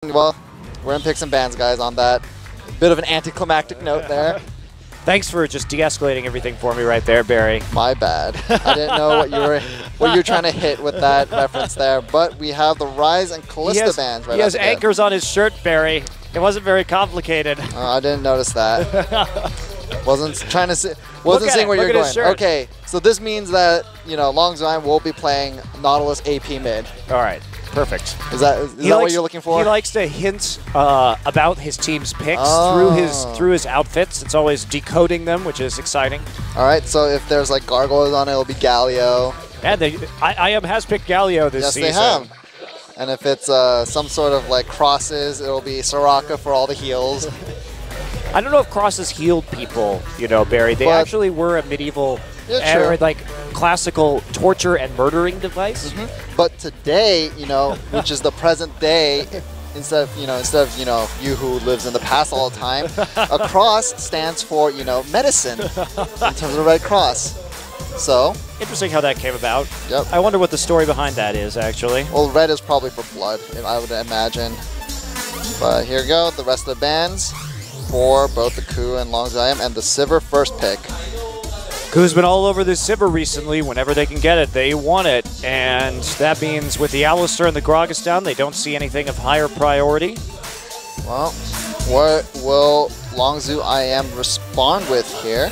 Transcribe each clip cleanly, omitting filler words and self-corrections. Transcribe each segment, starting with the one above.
Well, we're going to pick some bans, guys, on that. Bit of an anticlimactic note there. Thanks for just de-escalating everything for me right there, Barry. My bad. I didn't know what you were trying to hit with that reference there. But we have the Rise and Callista bans right. He has anchors on his shirt, Barry. It wasn't very complicated. I didn't notice that. Wasn't trying to see. Wasn't seeing where you're going. Okay, so this means that Longzime will be playing Nautilus AP mid. All right. Perfect. Is that what you're looking for? He likes to hint about his team's picks through his outfits. It's always decoding them, which is exciting. All right, so if there's like gargoyles on it, it'll be Galio. And IM has picked Galio this season. Yes, they have. And if it's some sort of like crosses, it'll be Soraka for all the heals. I don't know if crosses healed people, Barry. They actually were a medieval, like classical torture and murdering device. But today, which is the present day, instead of you who lives in the past all the time, a cross stands for medicine in terms of the Red Cross. So interesting how that came about. Yep. I wonder what the story behind that is actually. Well, red is probably for blood, I would imagine. But here we go, the rest of the bans for both the KOO and Longzime, and the Sivir first pick. KOO's been all over this Sivir recently. Whenever they can get it, they want it. And that means with the Alistar and the Gragas down, they don't see anything of higher priority. Well, what will Longzhu IM respond with here?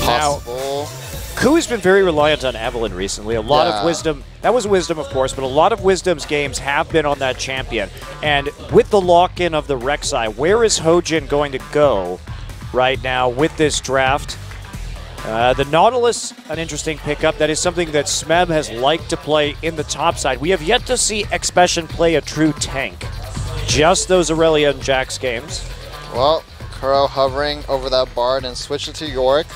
Possible. Now, KOO's been very reliant on Evelynn recently. A lot of Wisdom. That was Wisdom, of course, but a lot of Wisdom's games have been on that champion. And with the lock-in of the Rek'Sai, where is Hojin going to go right now with this draft? The Nautilus, an interesting pickup. That is something that Smeb has liked to play in the top side. We have yet to see Expression play a true tank. Just those Aurelia and Jax games. Well, Kuro hovering over that Bard and switch it to Yorick.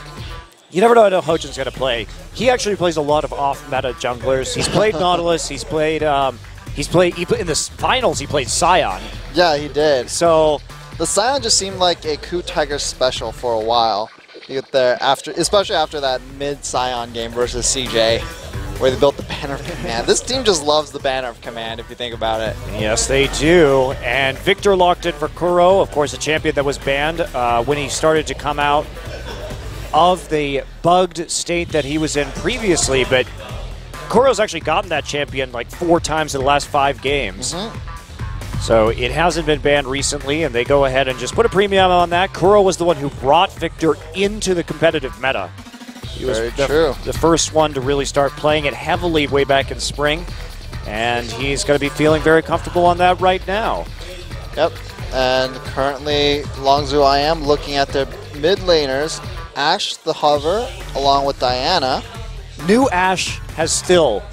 You never know how Hojin's going to play. He actually plays a lot of off-meta junglers. He's played Nautilus. He's played in the finals. He played Sion. Yeah, he did. So the Sion just seemed like a KOO Tiger special for a while. You get there especially after that mid Sion game versus CJ, where they built the Banner of Command. This team just loves the Banner of Command, if you think about it. Yes, they do. And Victor locked in for Kuro, of course, a champion that was banned when he started to come out of the bugged state that he was in previously, but Kuro's actually gotten that champion like 4 times in the last 5 games. So it hasn't been banned recently, and they go ahead and just put a premium on that. Kuro was the one who brought Victor into the competitive meta. He was the first one to really start playing it heavily way back in spring, and he's going to be feeling very comfortable on that right now. Yep, and currently Longzhu IM looking at their mid laners. Ashe the Hover, along with Diana. New Ashe has still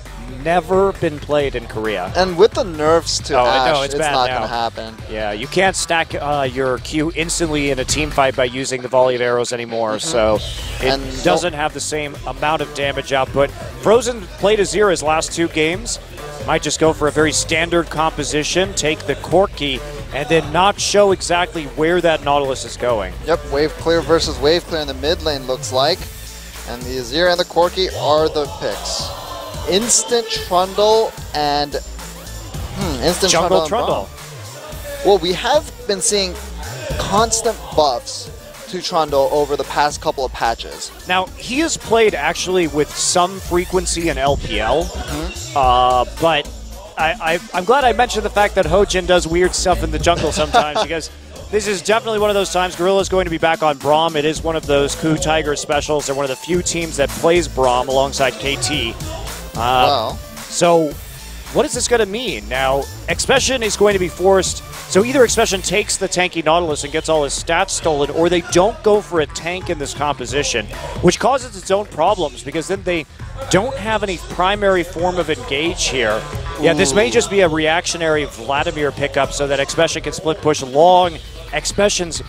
never been played in Korea. And with the nerfs to Ashe, it's not going to happen. Yeah, you can't stack your Q instantly in a team fight by using the volley of arrows anymore, so it doesn't have the same amount of damage output. Frozen played Azir his last 2 games. Might just go for a very standard composition, take the Corki, and then not show exactly where that Nautilus is going. Yep, wave clear versus wave clear in the mid lane looks like. And the Azir and the Corki are the picks. Instant Trundle and Instant Jungle Trundle. Well, we have been seeing constant buffs to Trundle over the past couple of patches. Now, he has played actually with some frequency in LPL, but I'm glad I mentioned the fact that Hojin does weird stuff in the jungle sometimes, because this is definitely one of those times. Gorilla's going to be back on Braum. It is one of those KOO Tiger specials. They're one of the few teams that plays Braum alongside KT. Wow. So what is this going to mean? Now, Expression is going to be forced. So either Expression takes the tanky Nautilus and gets all his stats stolen, or they don't go for a tank in this composition, which causes its own problems, because then they don't have any primary form of engage here. Yeah, this may just be a reactionary Vladimir pickup so that Expression can split push along Expression's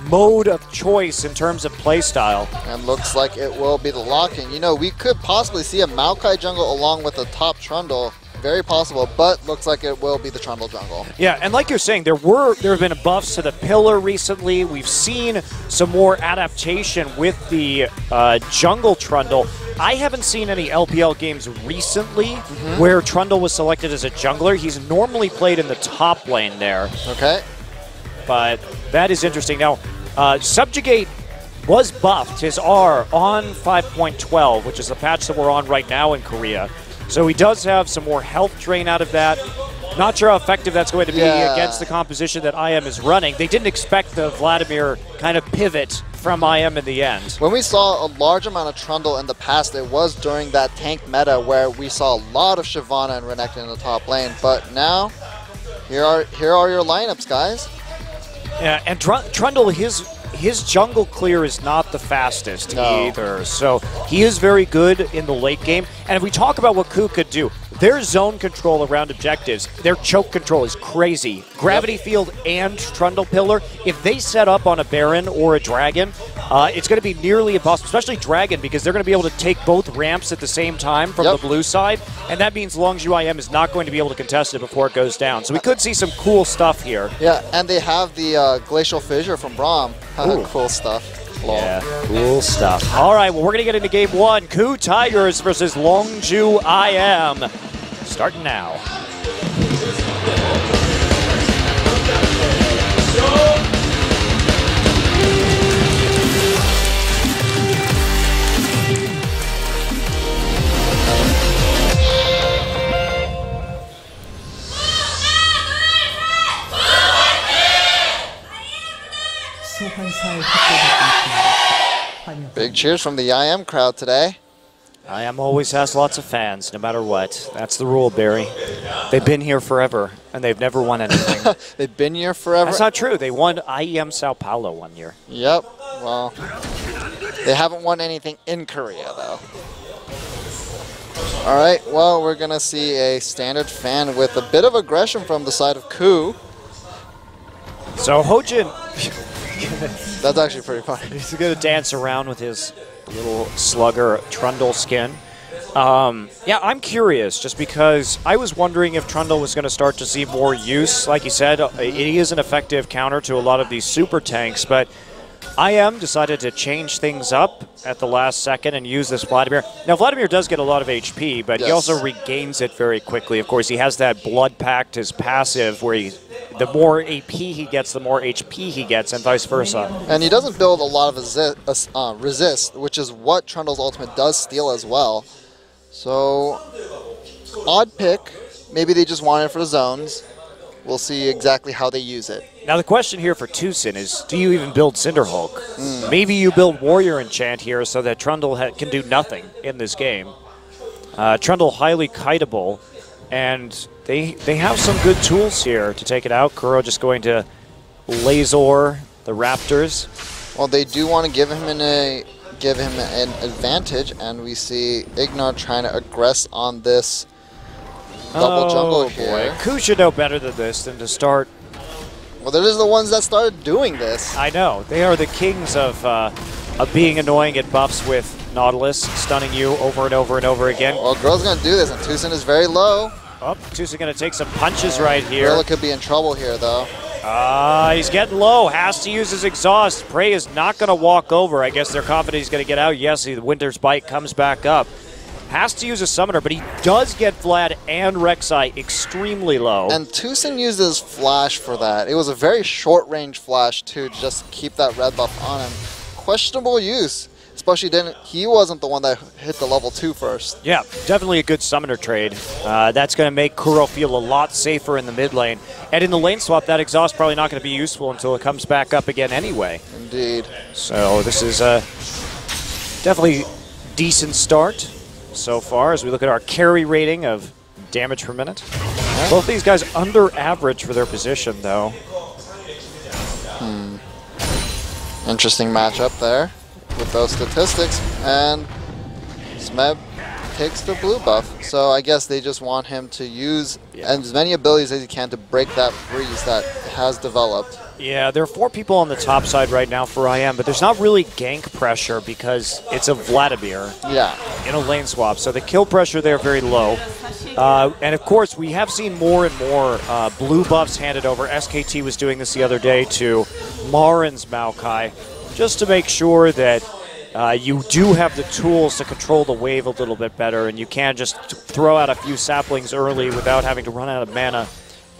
mode of choice in terms of playstyle. And looks like it will be the lock-in. We could possibly see a Maokai jungle along with a top Trundle. Very possible, but looks like it will be the Trundle jungle. Yeah, and like you're saying, there have been buffs to the Pillar recently. We've seen some more adaptation with the jungle Trundle. I haven't seen any LPL games recently where Trundle was selected as a jungler. He's normally played in the top lane there. Okay. But that is interesting. Now, Subjugate was buffed, his R, on 5.12, which is the patch that we're on right now in Korea. So he does have some more health drain out of that. Not sure how effective that's going to be against the composition that IM is running. They didn't expect the Vladimir kind of pivot from IM in the end. When we saw a large amount of Trundle in the past, it was during that tank meta where we saw a lot of Shyvana and Renekton in the top lane. But now, here are your lineups, guys. Yeah, and Trundle, his jungle clear is not the fastest either. So he is very good in the late game. And if we talk about what KOO could do, their zone control around objectives, their choke control is crazy. Gravity Field and Trundle Pillar, if they set up on a Baron or a Dragon, it's going to be nearly impossible, especially Dragon, because they're going to be able to take both ramps at the same time from the blue side, and that means Longzhu IM is not going to be able to contest it before it goes down. So we could see some cool stuff here. Yeah, and they have the Glacial Fissure from Braum. Cool stuff. Yeah, cool stuff. All right, well, we're going to get into game one. KOO Tigers versus Longzhu IM. Starting now. Big cheers from the IM crowd today. IM always has lots of fans, no matter what. That's the rule, Barry. They've been here forever, and they've never won anything. They've been here forever? That's not true. They won IEM Sao Paulo one year. Yep. Well, they haven't won anything in Korea, though. All right. Well, we're going to see a standard fan with a bit of aggression from the side of KOO. So Hojin... That's actually pretty funny. He's going to dance around with his little slugger Trundle skin. Yeah, I'm curious just because I was wondering if Trundle was going to start to see more use. Like you said, he is an effective counter to a lot of these super tanks, but IM decided to change things up at the last second and use this Vladimir. Now, Vladimir does get a lot of HP, but he also regains it very quickly. Of course, he has that Blood Pact, his passive, where the more AP he gets, the more HP he gets, and vice versa. And he doesn't build a lot of resist, which is what Trundle's ultimate does steal as well. So, odd pick. Maybe they just want it for the zones. We'll see exactly how they use it. Now the question here for Tucson is, do you even build Cinderhulk? Maybe you build Warrior Enchant here so that Trundle can do nothing in this game. Trundle highly kiteable, and they have some good tools here to take it out. Kuro just going to laser the Raptors. Well, they do want to give him an advantage, and we see Ignar trying to aggress on this double jungle here. KOO should know better than this than to start. Well, they're just the ones that started doing this. I know. They are the kings of being annoying at buffs with Nautilus, stunning you over and over and over again. Well, Girl's going to do this, and Tucson is very low. Oh, Tucson going to take some punches right here. Gorilla could be in trouble here, though. He's getting low. Has to use his exhaust. Prey is not going to walk over. I guess they're confident he's going to get out. Yes, the Winter's Bite comes back up. Has to use a summoner, but he does get Vlad and Rek'Sai extremely low. And Tucson uses Flash for that. It was a very short-range Flash, too, to just keep that red buff on him. Questionable use, especially he wasn't the one that hit the level 2 first. Yeah, definitely a good summoner trade. That's going to make Kuro feel a lot safer in the mid lane. And in the lane swap, that exhaust probably not going to be useful until it comes back up again anyway. Indeed. So this is a definitely decent start so far as we look at our carry rating of damage per minute. Both these guys under average for their position, though. Interesting matchup there with those statistics. And Smeb takes the blue buff. So I guess they just want him to use as many abilities as he can to break that freeze that has developed. Yeah, there are 4 people on the top side right now for IM, but there's not really gank pressure because it's a Vladimir in a lane swap. So the kill pressure there very low. And of course, we have seen more and more blue buffs handed over. SKT was doing this the other day to Marin's Maokai, just to make sure that you do have the tools to control the wave a little bit better, and you can just throw out a few saplings early without having to run out of mana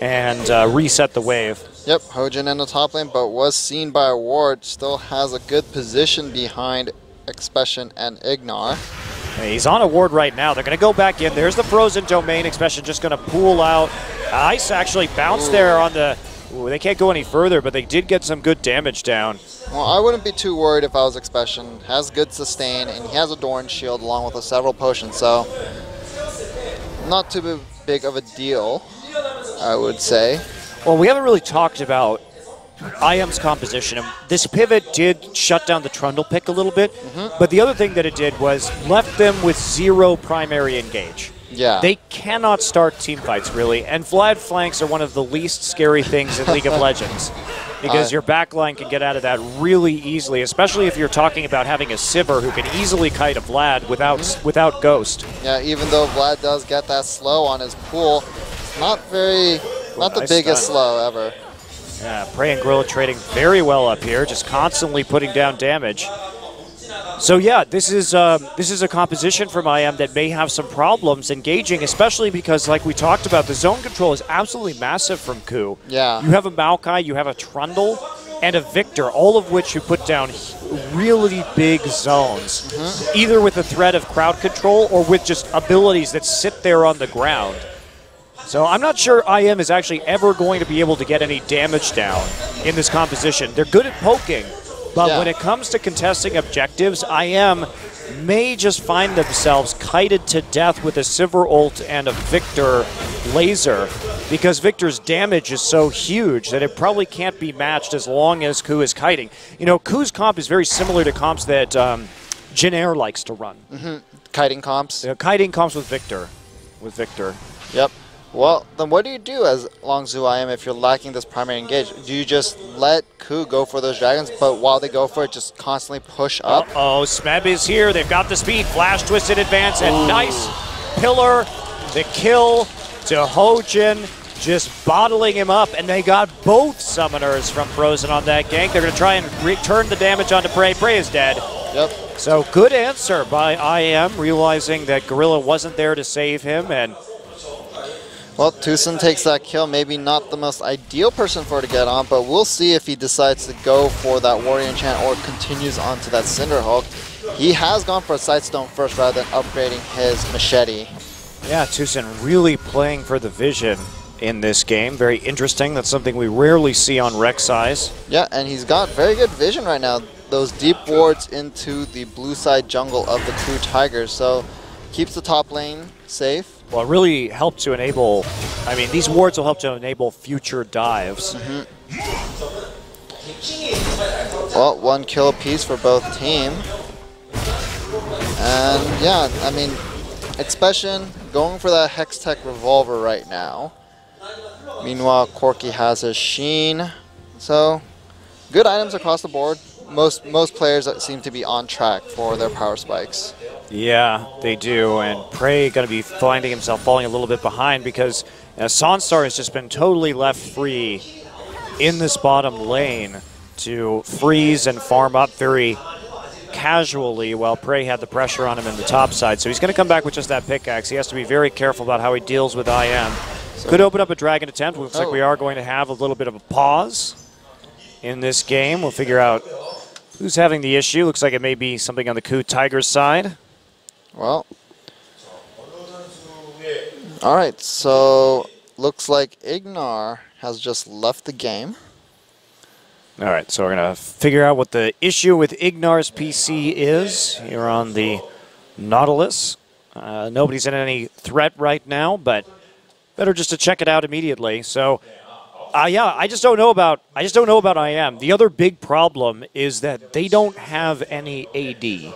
and reset the wave. Yep, Hojin in the top lane, but was seen by a ward. Still has a good position behind Expression and Ignar. He's on a ward right now. They're going to go back in. There's the frozen domain. Expression just going to pool out. Ice actually bounced there on the... Ooh, they can't go any further, but they did get some good damage down. Well, I wouldn't be too worried if I was Expression. Has good sustain, and he has a Doran shield along with several potions, so not too big of a deal, I would say. Well, we haven't really talked about IM's composition. This pivot did shut down the Trundle pick a little bit, but the other thing that it did was left them with 0 primary engage. Yeah. They cannot start team fights, really, and Vlad flanks are one of the least scary things in League of Legends because your backline can get out of that really easily, especially if you're talking about having a Sivir who can easily kite a Vlad without Ghost. Yeah, even though Vlad does get that slow on his pool, not the biggest slow ever. Yeah, Prey and Gorilla trading very well up here, just constantly putting down damage. So yeah, this is a composition from IM that may have some problems engaging, especially because, like we talked about, the zone control is absolutely massive from KOO. Yeah. You have a Maokai, you have a Trundle, and a Victor, all of which you put down really big zones, either with the threat of crowd control or with just abilities that sit there on the ground. So I'm not sure IM is actually ever going to be able to get any damage down in this composition. They're good at poking, but when it comes to contesting objectives, IM may just find themselves kited to death with a Sivir ult and a Victor laser, because Victor's damage is so huge that it probably can't be matched as long as KOO is kiting. You know, KOO's comp is very similar to comps that Jin Air likes to run. Kiting comps? Kiting comps with Victor. Yep. Well, then what do you do as Longzhu IM if you're lacking this primary engage? Do you just let KOO go for those dragons, but while they go for it, just constantly push up? Uh-oh, Smeb is here. They've got the speed. Flash twist in advance, and nice pillar. The kill to Hojin, just bottling him up, and they got both summoners from Frozen on that gank. They're going to try and return the damage onto Prey. Prey is dead. Yep. So good answer by IM, realizing that Gorilla wasn't there to save him, and well, Tucson takes that kill. Maybe not the most ideal person for it to get on, but we'll see if he decides to go for that Warrior Enchant or continues on to that Cinderhulk. He has gone for a Sightstone first rather than upgrading his Machete. Yeah, Tucson really playing for the vision in this game. Very interesting. That's something we rarely see on Rek'Sai's. Yeah, and he's got very good vision right now. Those deep wards into the blue side jungle of the KOO Tigers, so keeps the top lane safe. Well, it really helped to enable, I mean, these wards will help to enable future dives. Well, 1 kill apiece for both team. And yeah, I mean, Expression going for that Hextech Revolver right now. Meanwhile, Corki has his Sheen. So, good items across the board. Most players seem to be on track for their power spikes. Yeah, they do, and Prey going to be finding himself falling a little bit behind because Sonstar has just been totally left free in this bottom lane to freeze and farm up very casually while Prey had the pressure on him in the top side. So he's going to come back with just that pickaxe. He has to be very careful about how he deals with IM. Could open up a dragon attempt. Looks like we are going to have a little bit of a pause in this game. We'll figure out who's having the issue. Looks like it may be something on the KOO Tigers side. Well, all right, so looks like Ignar has just left the game. All right, so we're going to figure out what the issue with Ignar's PC is here on the Nautilus. Nobody's in any threat right now, but better just to check it out immediately. So, yeah, I just don't know about IM. The other big problem is that they don't have any AD.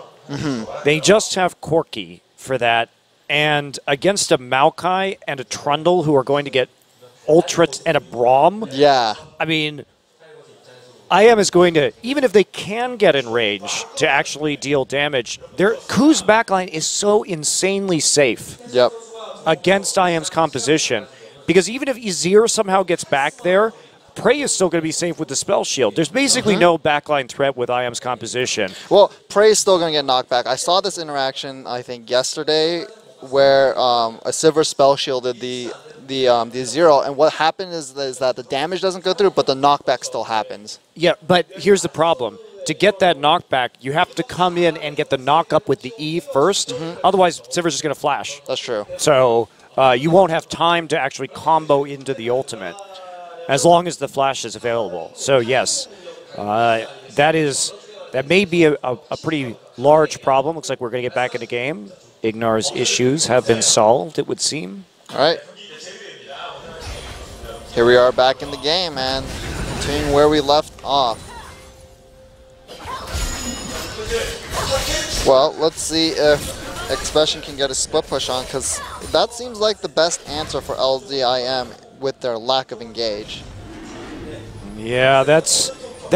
They just have Corki for that, and against a Maokai and a Trundle who are going to get Ultra and a Braum. Yeah. I mean, IM is going to, even if they can get in range to actually deal damage, KOO's backline is so insanely safe against IM's composition, because even if Azir somehow gets back there, Prey is still going to be safe with the Spell Shield. There's basically no backline threat with IM's composition. Well, Prey is still going to get knocked back. I saw this interaction, I think, yesterday, where a Silver Spell shielded the 0, and what happened is that the damage doesn't go through, but the knockback still happens. Yeah, but here's the problem. To get that knockback, you have to come in and get the knock up with the E first. Otherwise, Silver's just going to flash. That's true. So you won't have time to actually combo into the ultimate as long as the flash is available. So yes, that may be a pretty large problem. Looks like we're going to get back in the game. Ignar's issues have been solved, it would seem. All right. Here we are back in the game, man. Continuing where we left off. Well, let's see if Expression can get a split push on, because that seems like the best answer for LZIM with their lack of engage. Yeah, that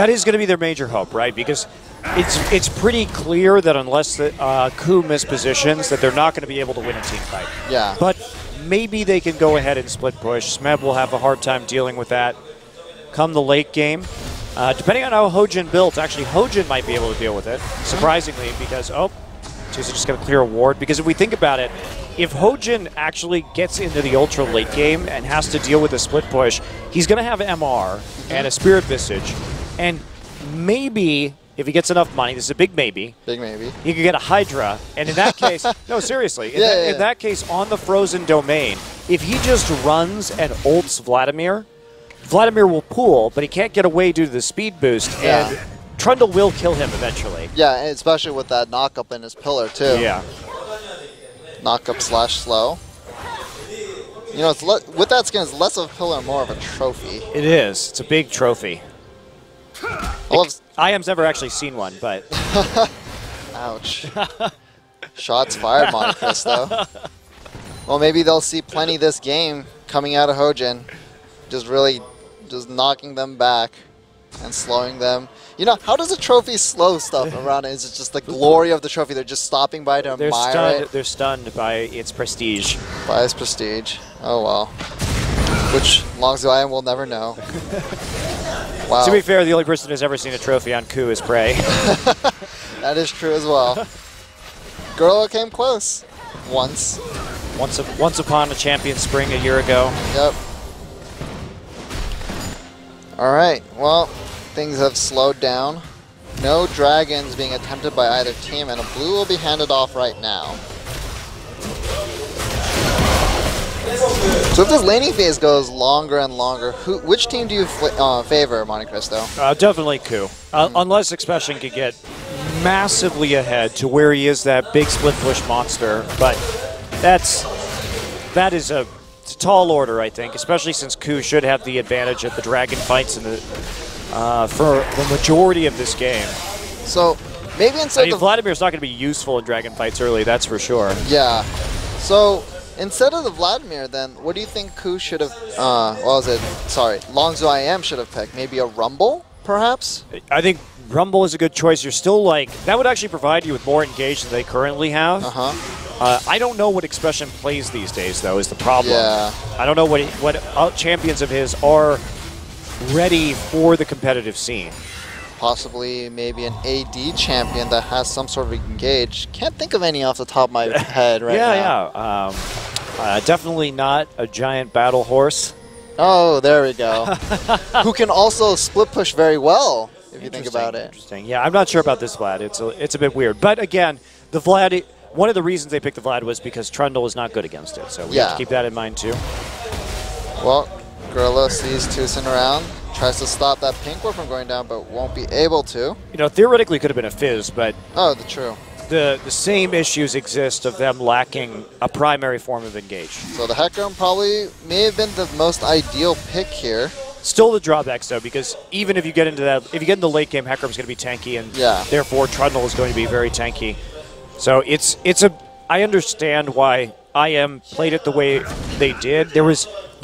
is going to be their major hope, right? Because it's pretty clear that unless the KOO mispositions, that they're not going to be able to win a team fight. Yeah. But maybe they can go ahead and split push. Smeb will have a hard time dealing with that come the late game. Depending on how Hojin built, actually Hojin might be able to deal with it, surprisingly, because, Tusa just got to clear a ward. Because if we think about it, if Hojin actually gets into the ultra late game and has to deal with a split push, he's going to have MR and a Spirit Visage. And maybe, if he gets enough money, this is a big maybe, he could get a Hydra. And in that case, no, seriously, in that case, on the frozen domain, if he just runs and ults Vladimir will pull, but he can't get away due to the speed boost, and Trundle will kill him eventually. Yeah, and especially with that knock-up in his pillar, too. Yeah. Knock-up / slow. You know, with that skin, it's less of a pillar and more of a trophy. It is. It's a big trophy. IM's never actually seen one, but... Ouch. Shots fired, Monte Cristo. Well, maybe they'll see plenty this game coming out of Hojin. Just knocking them back and slowing them. You know, how does a trophy slow stuff around it? Is it just the glory of the trophy? They're just stopping by to admire it? They're stunned by its prestige. By its prestige. Oh, well. Which, long as I will never know. Wow. To be fair, the only person who's ever seen a trophy on KOO is Prey. That is true as well. Gorilla came close. Once upon a champion spring a year ago. Yep. All right, well, things have slowed down. No dragons being attempted by either team, and a blue will be handed off right now. So if this laning phase goes longer and longer, which team do you favor, Monte Cristo? Definitely KOO. Unless Expression could get massively ahead to where he is that big split push monster, but that is a tall order, I think, especially since KOO should have the advantage of the dragon fights in the for the majority of this game. So maybe instead of Vladimir's not going to be useful in dragon fights early, that's for sure. Yeah. So instead of the Vladimir, then what do you think KOO should have? What was it? Sorry, Longzhu IM should have picked. Maybe a Rumble, perhaps. I think Rumble is a good choice. You're still that would actually provide you with more engage than they currently have. I don't know what Expression plays these days, though, is the problem. Yeah. I don't know what champions of his are ready for the competitive scene. Possibly maybe an AD champion that has some sort of engage. Can't think of any off the top of my head right now. Yeah. Definitely not a giant battle horse. Oh, there we go. Who can also split push very well, if you think about it. Interesting. Yeah, I'm not sure about this Vlad. It's a bit weird. But again, the Vlad... One of the reasons they picked the Vlad was because Trundle is not good against it, so we have to keep that in mind too. Well, Gorilla sees Tucson around, tries to stop that pink ward from going down, but won't be able to. You know, theoretically could have been a Fizz, but true. The same issues exist of them lacking a primary form of engage. So the Hecarim probably may have been the most ideal pick here. Still the drawbacks though, because even if you get into that, if you get into the late game, Hecarim's going to be tanky, and therefore Trundle is going to be very tanky. So I understand why IM played it the way they did. They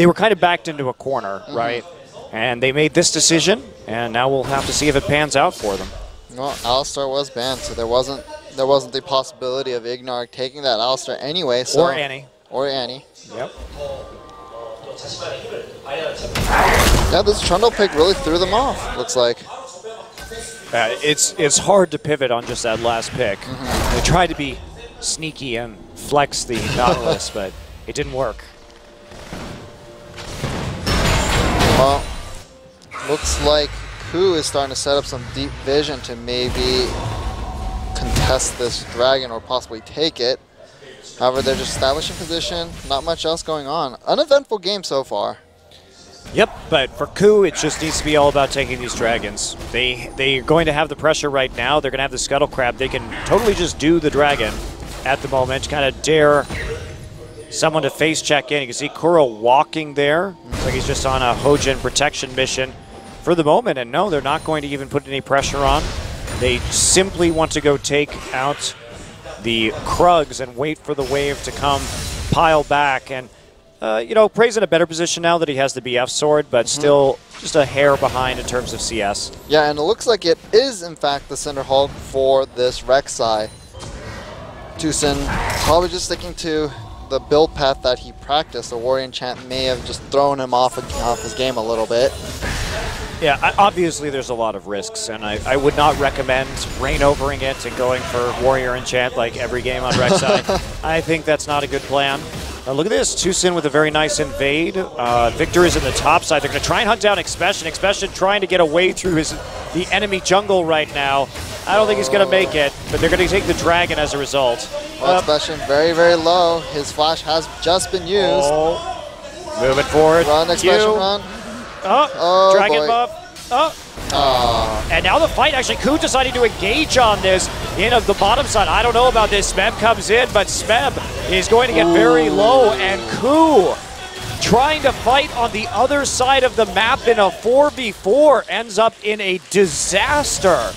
were kind of backed into a corner, right? And they made this decision, and now we'll have to see if it pans out for them. Well, Alistar was banned, so there wasn't the possibility of Ignar taking that Alistar anyway. So, or Annie. Or Annie. Yep. Yeah, this Trundle pick really threw them off, looks like. It's hard to pivot on just that last pick. They tried to be sneaky and flex the Nautilus, but it didn't work. Well, looks like KOO is starting to set up some deep vision to maybe contest this dragon or possibly take it. However, they're just establishing position, not much else going on. Uneventful game so far. Yep, but for KOO, it just needs to be all about taking these dragons. They're going to have the pressure right now. They're going to have the Scuttle Crab. They can totally just do the dragon at the moment, kind of dare someone to face check in. You can see Kuro walking there. Looks like he's just on a Hojin protection mission for the moment. And no, they're not going to even put any pressure on. They simply want to go take out the Krugs and wait for the wave to come pile back. And you know, Prey's in a better position now that he has the BF sword, but still just a hair behind in terms of CS. Yeah, and it looks like it is, in fact, the Cinder Hulk for this Rek'Sai. Tucson probably just sticking to the build path that he practiced. The Warrior Enchant may have just thrown him off his game a little bit. Yeah, obviously there's a lot of risks, and I would not recommend rain overing it and going for Warrior Enchant like every game on Rek'Sai. I think that's not a good plan. Look at this, Tucson with a very nice invade. Victor is in the top side. They're going to try and hunt down Expression. Expression trying to get away through the enemy jungle right now. I don't think he's going to make it, but they're going to take the dragon as a result. Well, Expression very, very low. His flash has just been used. Oh, moving forward. Run, Expression, run. Oh, dragon buff. And now the fight, actually, KOO decided to engage on this in of the bottom side. I don't know about this. Smeb comes in, but Smeb is going to get very low, and KOO trying to fight on the other side of the map in a 4v4 ends up in a disaster.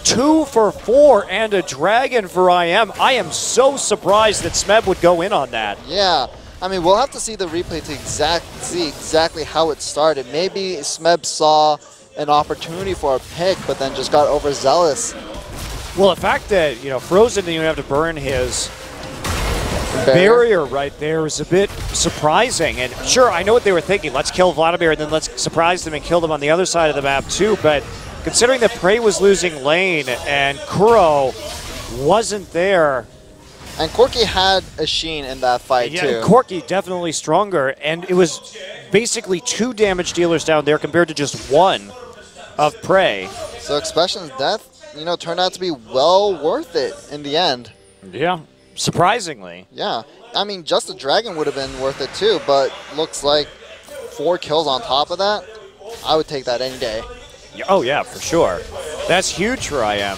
2 for 4 and a dragon for IM. I am so surprised that Smeb would go in on that. Yeah. I mean, we'll have to see the replay to see exactly how it started. Maybe Smeb saw an opportunity for a pick, but then just got overzealous. Well, the fact that, you know, Frozen didn't even have to burn his barrier right there is a bit surprising. And sure, I know what they were thinking. Let's kill Vladimir and then let's surprise them and kill them on the other side of the map too. But considering that Prey was losing lane and Kuro wasn't there. And Corki had a Sheen in that fight too. Corki definitely stronger. And it was basically 2 damage dealers down there compared to just 1 of Prey. So Expression's death, you know, turned out to be well worth it in the end. Yeah, surprisingly. Yeah, I mean, just a dragon would have been worth it too, but looks like 4 kills on top of that. I would take that any day. Oh yeah, for sure. That's huge for IM.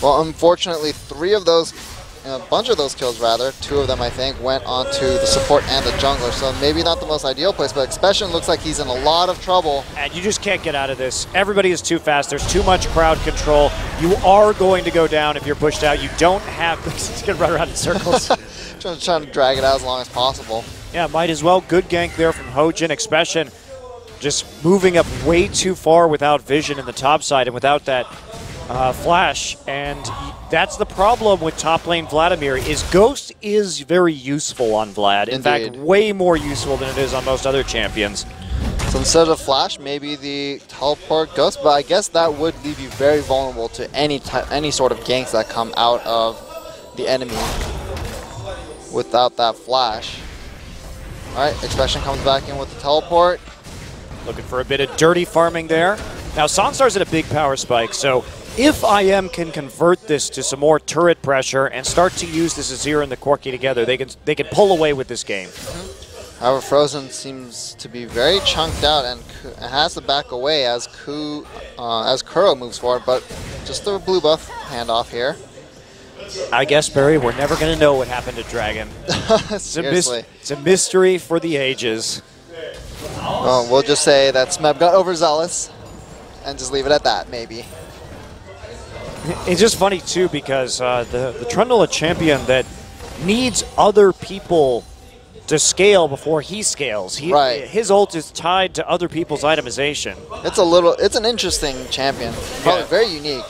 Well, unfortunately, 3 of those, a bunch of those kills rather, 2 of them I think, went onto the support and the jungler, so maybe not the most ideal place, but Expression looks like he's in a lot of trouble. And you just can't get out of this. Everybody is too fast. There's too much crowd control. You are going to go down if you're pushed out. You don't have... He's going to run around in circles. Trying to drag it out as long as possible. Yeah, might as well. Good gank there from Hojin. Expression just moving up way too far without vision in the top side and without that flash, and that's the problem with top lane Vladimir, is Ghost is very useful on Vlad. In fact, way more useful than it is on most other champions. So instead of flash, maybe the teleport Ghost, but I guess that would leave you very vulnerable to any sort of ganks that come out of the enemy without that flash. Alright, Expression comes back in with the teleport. Looking for a bit of dirty farming there. Now, Sonstar's at a big power spike, so if IM can convert this to some more turret pressure and start to use this Azir and the Corki together, they can pull away with this game. However, Frozen seems to be very chunked out and has to back away as Kuro moves forward, but just a blue buff handoff here. I guess, Barry, we're never going to know what happened to Dragon. Seriously. It's a mystery for the ages. Well, we'll just say that Smeb got overzealous and just leave it at that, maybe. It's just funny, too, because the Trundle, a champion that needs other people to scale before he scales. His ult is tied to other people's itemization. It's an interesting champion. Probably very unique.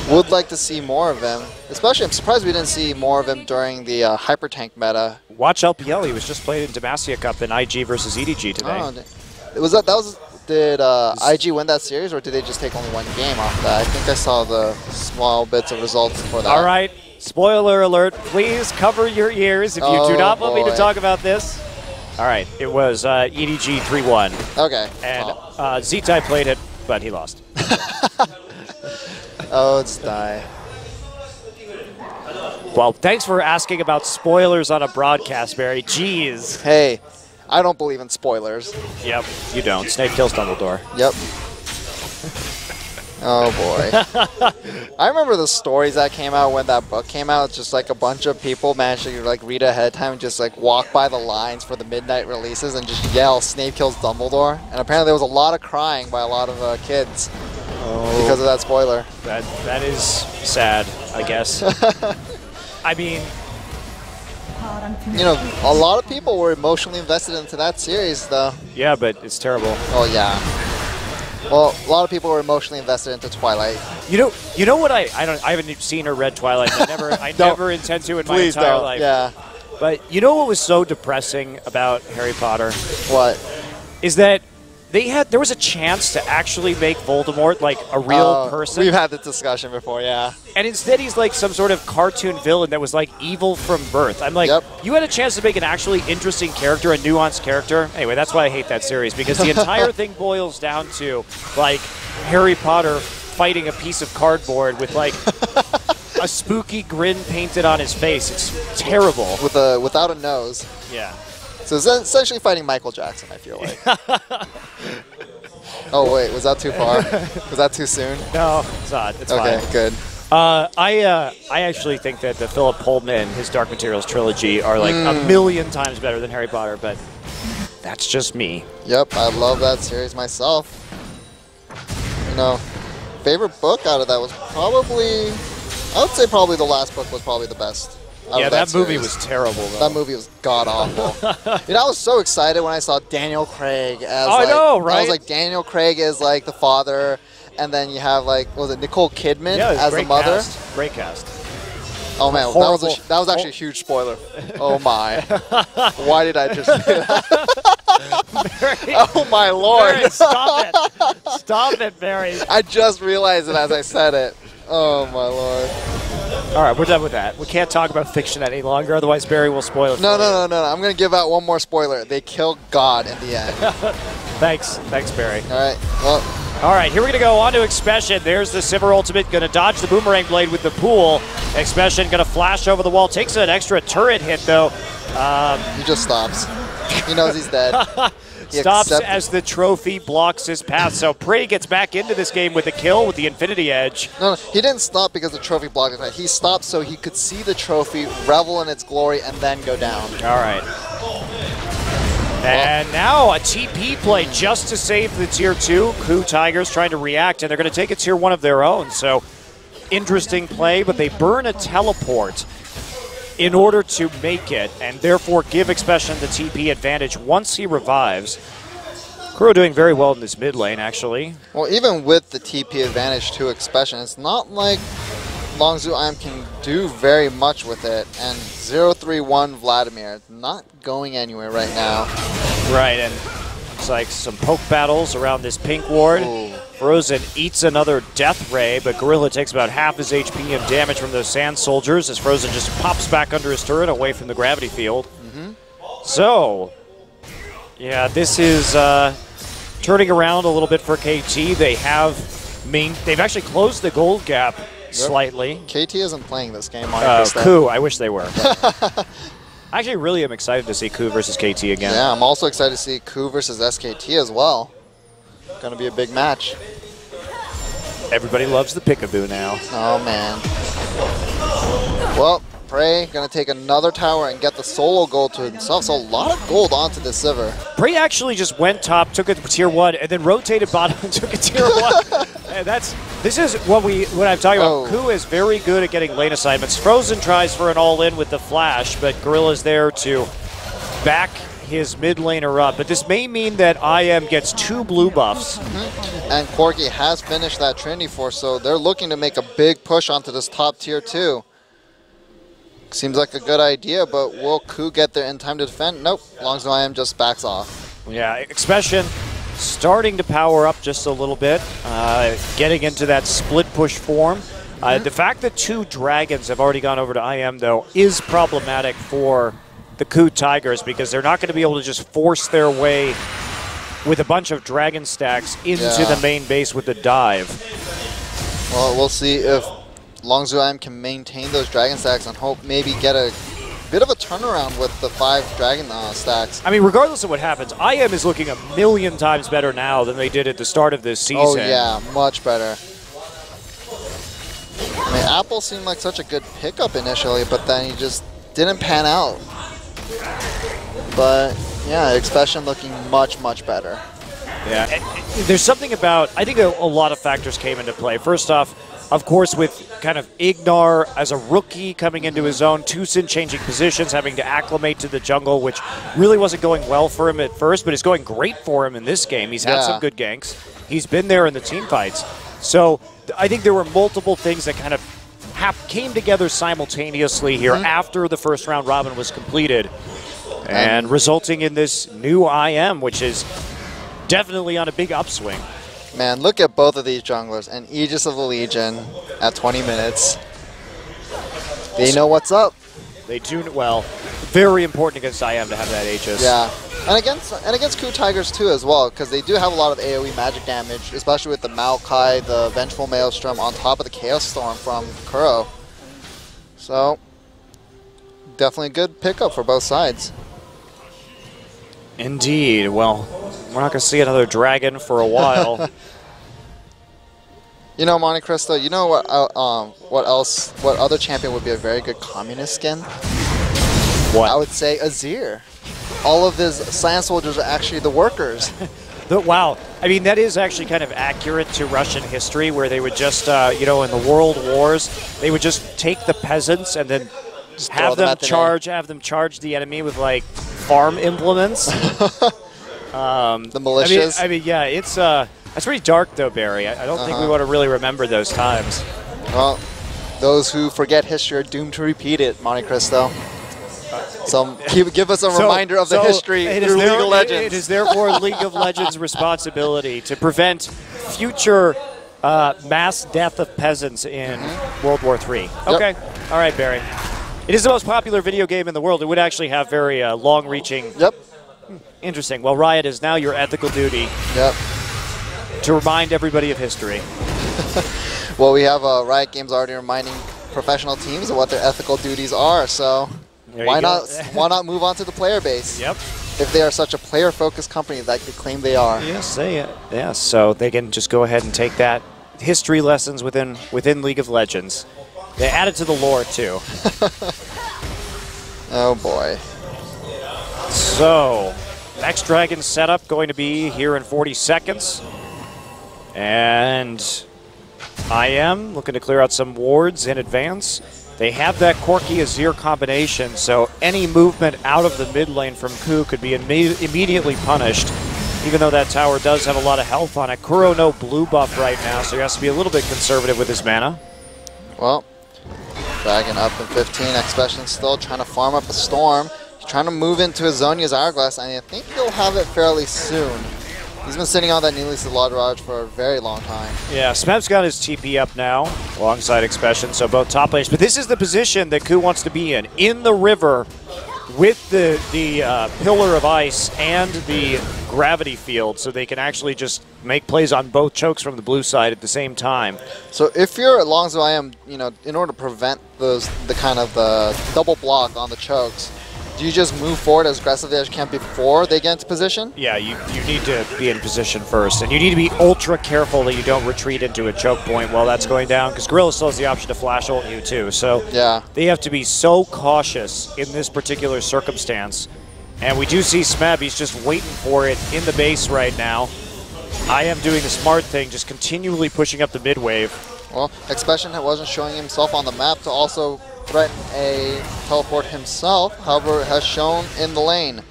Would like to see more of him. Especially, I'm surprised we didn't see more of him during the hyper tank meta watch LPL. He was just played in Demacia Cup in IG versus EDG today. Oh, did IG win that series, or did they just take only one game off that? I think I saw the small bits of results for that. All right, spoiler alert. Please cover your ears if you do not want me to talk about this. All right, it was EDG 3-1. Okay. And Z-Tai played it, but he lost. Oh, it's Die. Well, thanks for asking about spoilers on a broadcast, Barry. Jeez. Hey, I don't believe in spoilers. Yep, you don't. Snape kills Dumbledore. Yep. Oh, boy. I remember the stories that came out when that book came out. Just like a bunch of people managed to like read ahead of time and just like walk by the lines for the midnight releases and just yell, Snape kills Dumbledore. And apparently there was a lot of crying by a lot of kids because of that spoiler. That is sad, I guess. I mean, you know, a lot of people were emotionally invested into that series, though. Yeah, but it's terrible. Oh yeah. Well, a lot of people were emotionally invested into Twilight. You know what? I haven't seen or read Twilight. I never intend to in my entire life. Yeah. But you know what was so depressing about Harry Potter? What? Is that there was a chance to actually make Voldemort like a real person. We've had this discussion before, yeah. And instead he's like some sort of cartoon villain that was like evil from birth. I'm like, you had a chance to make an actually interesting character, a nuanced character. Anyway, that's why I hate that series, because the entire thing boils down to like Harry Potter fighting a piece of cardboard with like a spooky grin painted on his face. It's terrible. Without a nose. Yeah. So it's essentially fighting Michael Jackson, I feel like. Oh, wait, was that too far? Was that too soon? No, it's not. It's fine. Okay, good. I actually think that the Philip Pullman, his Dark Materials trilogy, are like a million times better than Harry Potter, but that's just me. Yep, I love that series myself. You know, favorite book out of that was probably, I would say probably the last book was probably the best. Yeah, that movie was terrible, though. That movie was god-awful. You know, I was so excited when I saw Daniel Craig as I know, right? I was like, Daniel Craig is like the father, and then you have like, what was it, Nicole Kidman as the mother? Cast. Great cast. Oh man, that was actually a huge spoiler. Oh my. Why did I just say that? Oh my lord. Barry, stop it. Stop it, Barry. I just realized it as I said it. Oh my lord. All right, we're done with that. We can't talk about fiction any longer, otherwise Barry will spoil it. No. I'm going to give out one more spoiler. They kill God in the end. Thanks, Barry. All right, well. All right, here we're going to go on to Expression. There's the Sivir ultimate, going to dodge the Boomerang Blade with the pool. Expression going to flash over the wall, takes an extra turret hit, though. He just stops. He knows he's dead. Stops as the trophy blocks his path. So Prey gets back into this game with a kill with the Infinity Edge. No, he didn't stop because the trophy blocked his path. He stopped so he could see the trophy, revel in its glory, and then go down. All right. And now a TP play just to save the Tier 2. KOO Tigers trying to react, and they're going to take a Tier 1 of their own. So interesting play, but they burn a teleport in order to make it, and therefore give Expression the TP advantage once he revives. KOO doing very well in this mid lane, actually. Well, even with the TP advantage to Expression, it's not like Longzhu IM can do very much with it. And 0-3-1 Vladimir, not going anywhere right now. Right, and looks like some poke battles around this pink ward. Ooh. Frozen eats another Death Ray, but Gorilla takes about half his HP and damage from those Sand Soldiers as Frozen just pops back under his turret away from the gravity field. So, yeah, this is turning around a little bit for KT. They've actually closed the gold gap slightly. KT isn't playing this game. KOO, I wish they were. I actually really am excited to see KOO versus KT again. Yeah, I'm also excited to see KOO versus SKT as well. Going to be a big match. Everybody loves the Peekaboo now. Oh, man. Well, Prey going to take another tower and get the solo gold to himself. So a lot of gold onto the Sivir. Prey actually just went top, took a Tier 1, and then rotated bottom and took a Tier 1. And this is what I'm talking about. KOO is very good at getting lane assignments. Frozen tries for an all-in with the flash, but Gorilla's there to back his mid laner up, but this may mean that IM gets 2 blue buffs. And Corki has finished that Trinity Force, so they're looking to make a big push onto this top tier too. seems like a good idea, but will KOO get there in time to defend? Nope. Longzhu IM just backs off. Yeah, Expression starting to power up just a little bit, getting into that split push form. The fact that 2 dragons have already gone over to IM, though, is problematic for the KOO Tigers because they're not going to be able to just force their way with a bunch of dragon stacks into the main base with the dive. Well, we'll see if Longzhu IM can maintain those dragon stacks and hope maybe get a bit of a turnaround with the 5 dragon stacks. I mean, regardless of what happens, IM is looking a million times better now than they did at the start of this season. Oh yeah, much better. I mean, Apple seemed like such a good pickup initially, but then he just didn't pan out. But yeah, Expression looking much, much better. Yeah, there's something about, I think a lot of factors came into play. First off, of course, with kind of Ignar as a rookie coming into his own, Tucson changing positions, having to acclimate to the jungle, which really wasn't going well for him at first, but it's going great for him in this game. He's had some good ganks. He's been there in the team fights. So I think there were multiple things that kind of came together simultaneously here after the first round robin was completed, and resulting in this new IM, which is definitely on a big upswing. Man, look at both of these junglers and Aegis of the Legion at 20 minutes. They know what's up. They do well. Very important against IM to have that Aegis. Yeah, and against KOO Tigers too as well, because they do have a lot of AoE magic damage, especially with the Maokai, the Vengeful Maelstrom on top of the Chaos Storm from Kuro. So definitely a good pickup for both sides. Indeed. Well, we're not going to see another dragon for a while. You know, Monte Cristo, you know what other champion would be a very good communist skin? What? I would say Azir. All of his Science Soldiers are actually the workers. Wow. I mean, that is actually kind of accurate to Russian history, where they would just, you know, in the World Wars, they would just take the peasants and then have them charge the enemy with, like, farm implements. The militias. I mean, yeah, it's pretty dark though, Barry. I don't think we want to really remember those times. Well, those who forget history are doomed to repeat it, Monte Cristo. So give us a reminder of the history through League of Legends. It is therefore League of Legends' responsibility to prevent future mass death of peasants in World War III. Okay. Yep. All right, Barry. It is the most popular video game in the world. It would actually have very long-reaching... Yep. Interesting. Well, Riot is now your ethical duty to remind everybody of history. Well, we have Riot Games already reminding professional teams of what their ethical duties are, so why not move on to the player base? Yep. If they are such a player-focused company that they claim they are. Yes, so they can just go ahead and take that history lessons within League of Legends. They added to the lore, too. Oh, boy. So, next dragon setup going to be here in 40 seconds. And IM looking to clear out some wards in advance. They have that Corki Azir combination, so any movement out of the mid lane from KOO could be immediately punished, even though that tower does have a lot of health on it. Kuro no blue buff right now, so he has to be a little bit conservative with his mana. Well, Dragon up in 15. Expression still trying to farm up a Storm. He's trying to move into his Zhonya's Hourglass, and I think he'll have it fairly soon. He's been sitting on that Neely's Ladraj for a very long time. Yeah, Smeb's got his TP up now, alongside Expression, so both top laners. But this is the position that KOO wants to be in the river, with the Pillar of Ice and the Gravity Field, so they can actually just make plays on both chokes from the blue side at the same time. So if you're at Longzhu IM, you know, in order to prevent the double block on the chokes, do you just move forward as aggressively as you can before they get into position? Yeah, you need to be in position first, and you need to be ultra careful that you don't retreat into a choke point while that's going down, because Gorilla still has the option to flash ult you too. So yeah, they have to be so cautious in this particular circumstance. And we do see Smeb, he's just waiting for it in the base right now. I am doing the smart thing, just continually pushing up the mid wave. Well, Expression wasn't showing himself on the map to also threaten a teleport himself, however, has shown in the lane.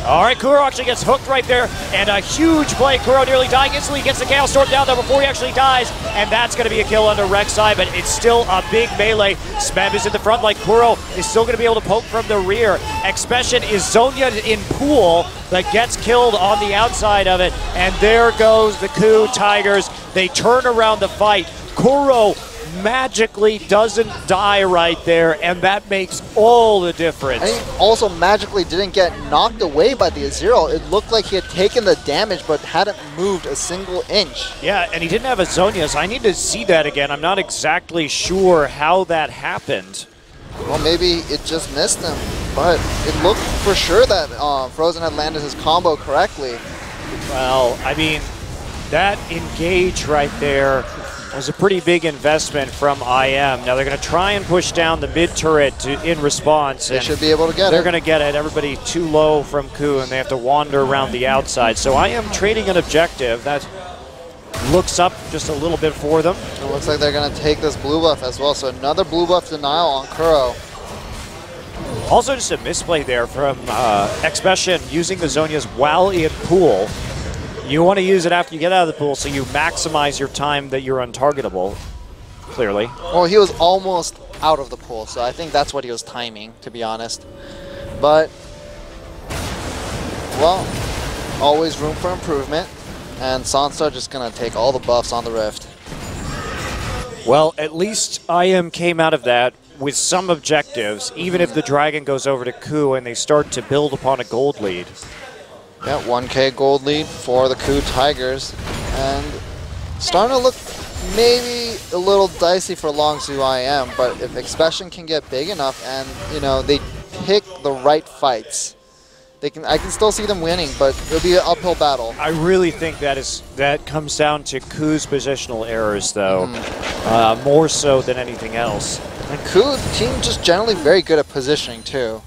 All right, Kuro actually gets hooked right there, and a huge play. Kuro nearly dying instantly, gets the Chaos Storm down there before he actually dies, and that's going to be a kill under Rek'Sai, but it's still a big melee. Smeb is in the front like Kuro is still going to be able to poke from the rear. Expression is Zhonya'd in pool, but gets killed on the outside of it, and there goes the KOO Tigers. They turn around the fight. Kuro magically doesn't die right there, and that makes all the difference. And he also magically didn't get knocked away by the Azirael. It looked like he had taken the damage but hadn't moved a single inch. Yeah, and he didn't have a Zhonya, so I need to see that again. I'm not exactly sure how that happened. Well, maybe it just missed him, but it looked for sure that Frozen had landed his combo correctly. Well, I mean, that engage right there was a pretty big investment from IM. Now they're going to try and push down the mid turret in response. They should be able to get it. They're going to get it. Everybody too low from KOO, and they have to wander around the outside. So IM trading an objective. That looks up just a little bit for them. It looks like they're going to take this blue buff as well. So another blue buff denial on Kuro. Also just a misplay there from Expression using the Zhonya's while in pool. You want to use it after you get out of the pool so you maximize your time that you're untargetable, clearly. Well, he was almost out of the pool, so I think that's what he was timing, to be honest. But, well, always room for improvement, and Sansa just going to take all the buffs on the Rift. Well, at least IM came out of that with some objectives, even if the Dragon goes over to KOO and they start to build upon a gold lead. Yeah, 1K gold lead for the KOO Tigers, and starting to look maybe a little dicey for Longzhu IM, but if Expression can get big enough and, you know, they pick the right fights, I can still see them winning, but it'll be an uphill battle. I really think that comes down to KOO's positional errors, though, more so than anything else. And KOO team just generally very good at positioning, too.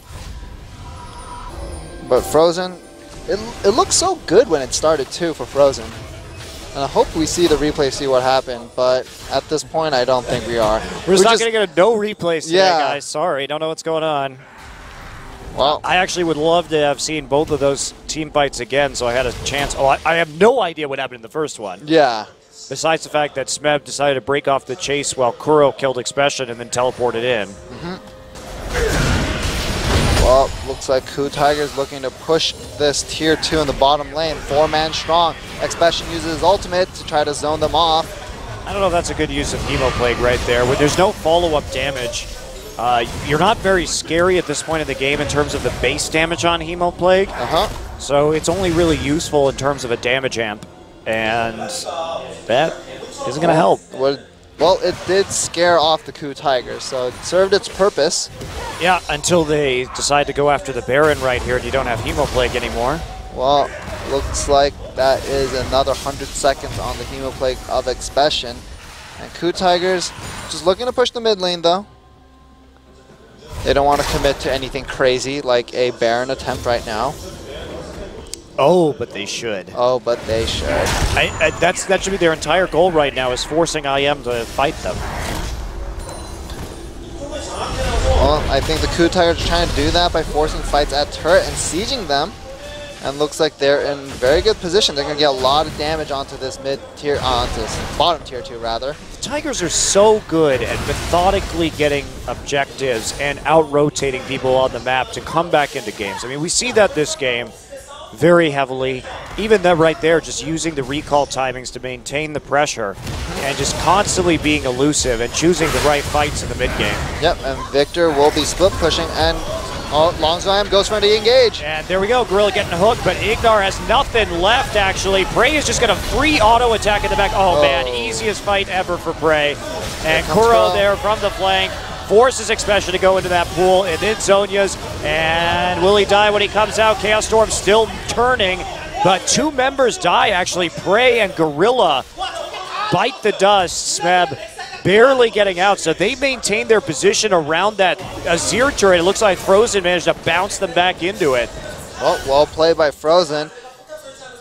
But Frozen, it looked so good when it started, too, for Frozen. And I hope we see the replay, see what happened, but at this point, I don't think we are. We're just not going to get a no replays today, yeah, guys. Sorry, don't know what's going on. Well, I actually would love to have seen both of those team fights again, so I had a chance. Oh, I have no idea what happened in the first one. Yeah. Besides the fact that Smeb decided to break off the chase while Kuro killed Expression and then teleported in. Well, looks like KOO Tigers looking to push this tier 2 in the bottom lane. 4-man strong. Expression uses his ultimate to try to zone them off. I don't know if that's a good use of Hemoplague right there. When there's no follow-up damage, you're not very scary at this point in the game in terms of the base damage on Hemoplague. So it's only really useful in terms of a damage amp. And that isn't going to help. Well, it did scare off the KOO Tigers, so it served its purpose. Yeah, until they decide to go after the Baron right here and you don't have Hemoplague anymore. Well, looks like that is another 100 seconds on the Hemoplague of Expression. And KOO Tigers just looking to push the mid lane, though. They don't want to commit to anything crazy like a Baron attempt right now. Oh, but they should. Oh, but they should. That should be their entire goal right now, is forcing IM to fight them. Well, I think the KOO Tigers are trying to do that by forcing fights at turret and sieging them. And looks like they're in very good position. They're going to get a lot of damage onto this mid-tier, onto this bottom tier 2, rather. The Tigers are so good at methodically getting objectives and out-rotating people on the map to come back into games. I mean, we see that this game very heavily. Even them right there, just using the recall timings to maintain the pressure and just constantly being elusive and choosing the right fights in the mid-game. Yep, and Victor will be split pushing, and Longzhu goes for the engage. And there we go, Gorilla getting hooked, but Ignar has nothing left, actually. Prey is just going to free auto attack in the back. Oh, man, easiest fight ever for Prey. And Kuro there from the flank forces Expression to go into that pool, and then Zhonya's. And will he die when he comes out? Chaos Storm still turning, but 2 members die, actually. Prey and Gorilla bite the dust. Smeb barely getting out, so they maintain their position around that Azir turret. It looks like Frozen managed to bounce them back into it. Well played by Frozen.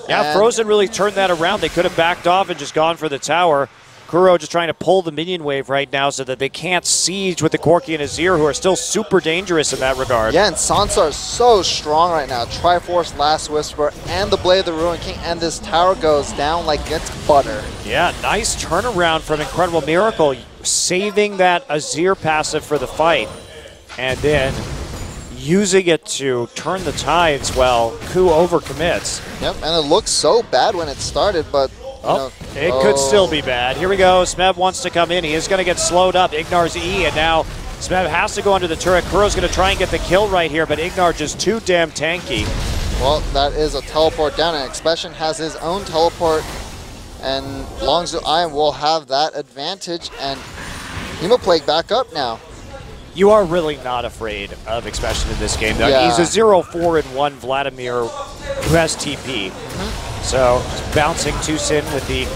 Yeah, Frozen really turned that around. They could have backed off and just gone for the tower. KOO just trying to pull the minion wave right now so that they can't siege with the Corki and Azir, who are still super dangerous in that regard. Yeah, and Sansa is so strong right now. Triforce, Last Whisper, and the Blade of the Ruined King, and this tower goes down like it's butter. Yeah, nice turnaround from Incredible Miracle, saving that Azir passive for the fight, and then using it to turn the tides while KOO overcommits. Yep, and it looks so bad when it started, but it could still be bad. Here we go. Smeb wants to come in. He is going to get slowed up. Ignar's E, and now Smeb has to go under the turret. KOO's going to try and get the kill right here, but Ignar just too damn tanky. Well, that is a teleport down, and Expression has his own teleport, and Longzhu Iron will have that advantage, and Hemoplague back up now. You are really not afraid of Expression in this game, though. Yeah. He's a 0-4-1 Vladimir who has TP. So bouncing Tucson with the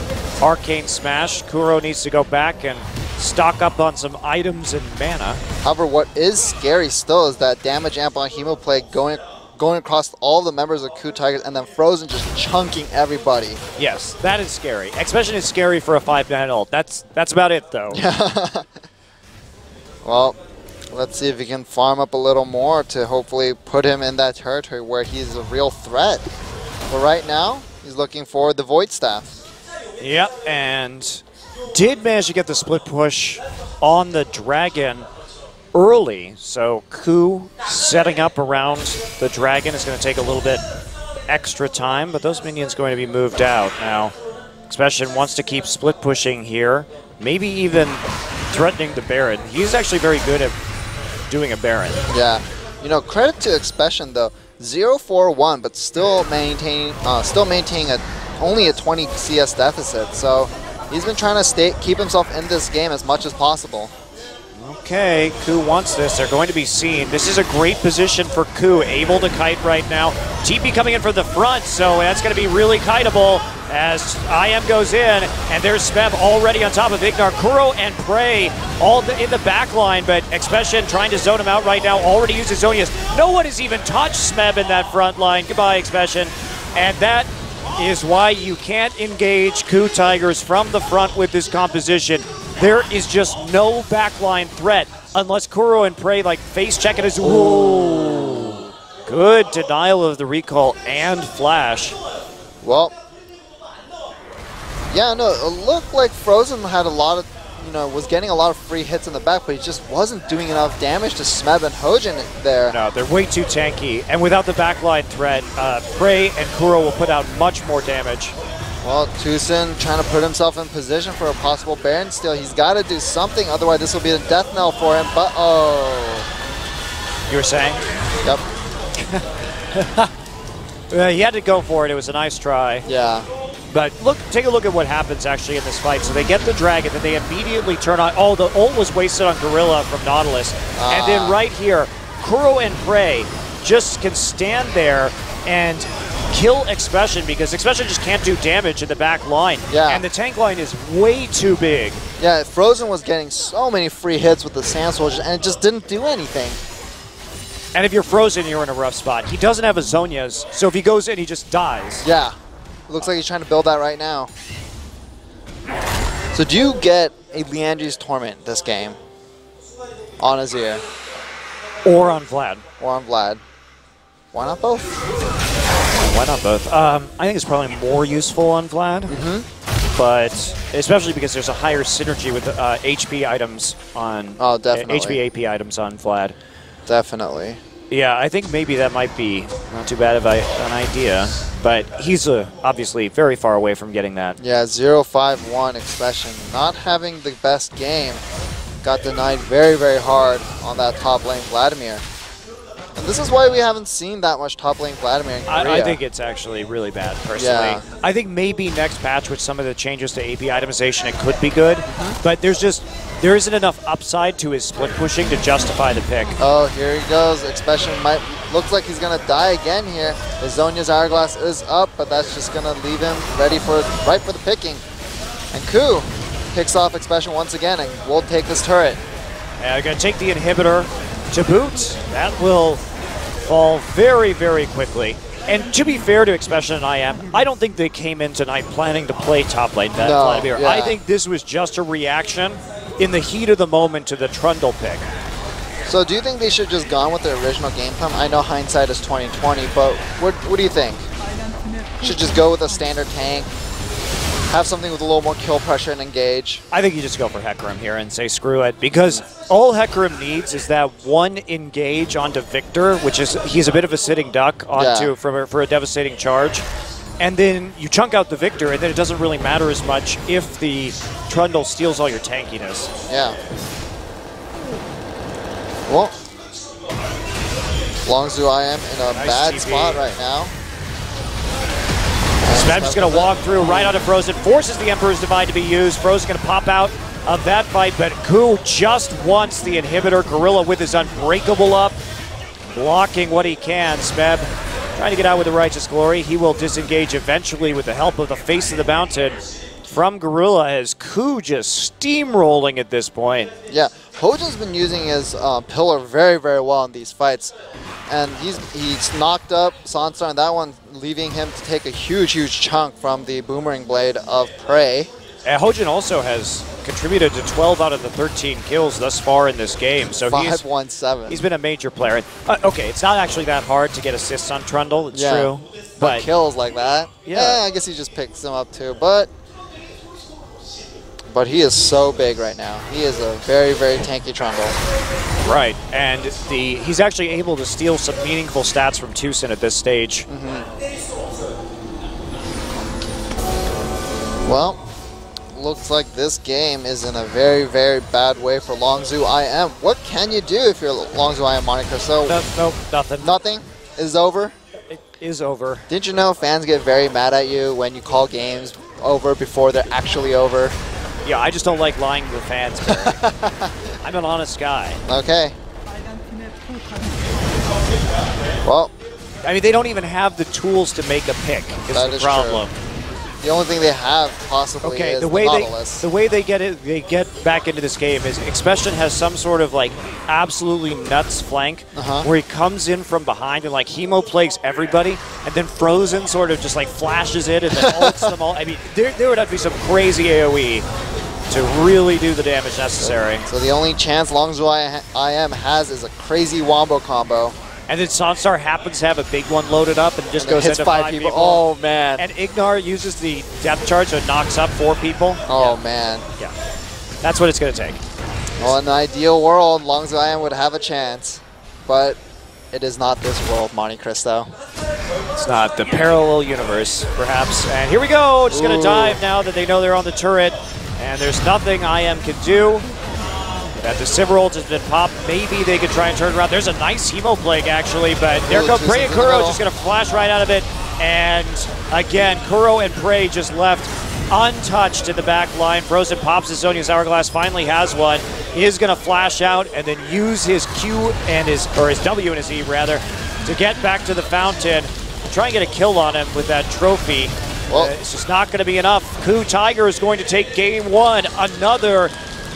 Arcane Smash. KOO needs to go back and stock up on some items and mana. However, what is scary still is that damage amp on Hemoplague going across all the members of KOO Tigers, and then Frozen just chunking everybody. Yes, that is scary. Expression is scary for a 5-man ult. That's about it, though. Well, let's see if he can farm up a little more to hopefully put him in that territory where he's a real threat. But right now, he's looking for the Void Staff. Yep, and did manage to get the split push on the dragon early. So KOO setting up around the dragon is going to take a little bit extra time, but those minions going to be moved out. Now, Expression wants to keep split pushing here, maybe even threatening the Baron. He's actually very good at doing a Baron. Yeah, you know, credit to Expression though, 0-4-1, but still maintaining only a 20 CS deficit. So he's been trying to keep himself in this game as much as possible. Okay, KOO wants this. They're going to be seen. This is a great position for KOO, able to kite right now. TP coming in from the front, so that's going to be really kiteable as IM goes in, and there's Smeb already on top of Ignar. KOO and Prey all in the back line, but Expression trying to zone him out right now, already uses Zonius. No one has even touched Smeb in that front line. Goodbye, Expression. And that is why you can't engage KOO Tigers from the front with this composition. There is just no backline threat unless KOO and Prey like face check it as ooh. Good denial of the recall and flash. Well, yeah, no, it looked like Frozen had a lot of, was getting a lot of free hits in the back, but he just wasn't doing enough damage to Smeb and Hojin there. No, they're way too tanky, and without the backline threat, Prey and KOO will put out much more damage. Well, Tucson trying to put himself in position for a possible Baron steal. He's got to do something, otherwise this will be the death knell for him, but oh. You were saying? Yep. He had to go for it. It was a nice try. Yeah. But take a look at what happens actually in this fight. So they get the dragon, then they immediately turn on. Oh, the ult was wasted on Gorilla from Nautilus. And then right here, KOO and Prey just can stand there and kill Expression because Expression just can't do damage in the back line. Yeah. And the tank line is way too big. Yeah, Frozen was getting so many free hits with the Sand Soldiers, and it just didn't do anything. And if you're Frozen, you're in a rough spot. He doesn't have a Zonia's, so if he goes in, he just dies. Yeah. It looks like he's trying to build that right now. So do you get a Liandry's Torment this game? On Azir? Or on Vlad. Or on Vlad? Why not both? Why not both? I think it's probably more useful on Vlad. But especially because there's a higher synergy with HP items on... Oh, definitely. HP AP items on Vlad. Definitely. Yeah, I think maybe that might be not too bad of an idea, but he's obviously very far away from getting that. Yeah, 0-5-1 Expression. Not having the best game. Got denied very, very hard on that top lane Vladimir. And this is why we haven't seen that much top lane Vladimir in Korea. I think it's actually really bad, personally. Yeah. I think maybe next patch with some of the changes to AP itemization, it could be good, but there isn't enough upside to his split pushing to justify the pick. Oh, here he goes. Expression looks like he's gonna die again here. His Zonia's Hourglass is up, but that's just gonna leave him right for the picking. And KOO picks off Expression once again and will take this turret. They're gonna take the inhibitor to boot. That will fall very, very quickly. And to be fair to Expression and IM, I don't think they came in tonight planning to play top lane that No, Vladimir. yeah. I think this was just a reaction in the heat of the moment to the Trundle pick. So do you think they should just gone with the original game plan? I know hindsight is 20/20, but what do you think? Should just go with a standard tank, have something with a little more kill pressure and engage? I think you just go for Hecarim here and say screw it, because all Hecarim needs is that one engage onto Victor, which is he's a bit of a sitting duck onto for a devastating charge. And then you chunk out the Victor, and then it doesn't really matter as much if the Trundle steals all your tankiness. Yeah. Well, Longzhu IM in a Nice bad TP. spot right now. Smeb's just going to walk through right onto Frozen, forces the Emperor's Divide to be used. Frozen's going to pop out of that fight, but KOO just wants the inhibitor. Gorilla with his Unbreakable up, blocking what he can. Smeb trying to get out with the Righteous Glory. He will disengage eventually with the help of the Face of the Mountain from Gorilla, as KOO just steamrolling at this point. Yeah, Hojin's been using his pillar very, very well in these fights. And he's knocked up Sansar on that one, leaving him to take a huge, huge chunk from the Boomerang Blade of Prey. And Hojin also has contributed to 12 out of the 13 kills thus far in this game. So 5-1-7. he's been a major player. Okay, it's not actually that hard to get assists on Trundle, it's true. But kills like that, Yeah. I guess he just picks them up too. But he is so big right now. He is a very, very tanky Trundle. Right, and he's actually able to steal some meaningful stats from Tucson at this stage. Well, looks like this game is in a very, very bad way for Longzhu IM. What can you do if you're Longzhu IM moniker? So No, nothing. nothing is over. It is over. Didn't you know fans get very mad at you when you call games over before they're actually over? Yeah, I just don't like lying to the fans, Barry. I'm an honest guy. Okay. Well, I mean, they don't even have the tools to make a pick, is That the is problem. the only thing they have possibly is the way Nautilus. they get back into this game is Expression has some sort of like absolutely nuts flank where he comes in from behind and like Hemo plagues everybody, and then Frozen sort of just like flashes it and then ults them all. I mean, there would have to be some crazy AoE to really do the damage necessary. So the only chance Longzhu IM has is a crazy wombo combo. And then Sansar happens to have a big one loaded up and just And goes hits into 5 people. Oh, man. And Ignar uses the depth charge, so it knocks up 4 people. Oh, man. Yeah, that's what it's going to take. Well, in an ideal world, Longzhu IM would have a chance. But it is not this world, Monte Cristo. It's not the parallel universe, perhaps. And here we go. Just going to dive now that they know they're on the turret. And there's nothing IM can do. That the Ciberult has been popped. Maybe they could try and turn around. There's a nice Hemo Plague, actually, but there comes Prey and KOO just going to flash right out of it. And again, KOO and Prey just left untouched in the back line. Frozen pops his Zonia's Hourglass, finally has one. He is going to flash out and then use his Q and his W and his E, rather, to get back to the fountain. Try and get a kill on him with that trophy. It's just not going to be enough. KOO Tiger is going to take game 1. Another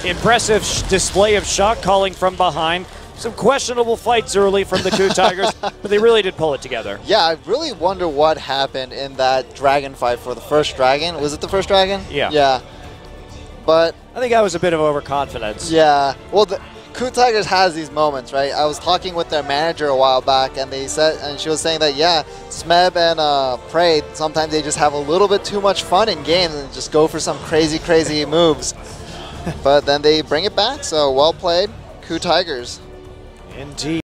impressive display of shot calling from behind. Some questionable fights early from the KOO Tigers, but they really did pull it together. Yeah, I really wonder what happened in that dragon fight for the first dragon. Was it the first dragon? Yeah. Yeah. But I think that was a bit of overconfidence. yeah, well, the KOO Tigers has these moments, right? I was talking with their manager a while back, and she was saying that, yeah, Smeb and Prey, sometimes they just have a little bit too much fun in games and just go for some crazy, crazy moves. But then they bring it back, so well played, KOO Tigers. Indeed.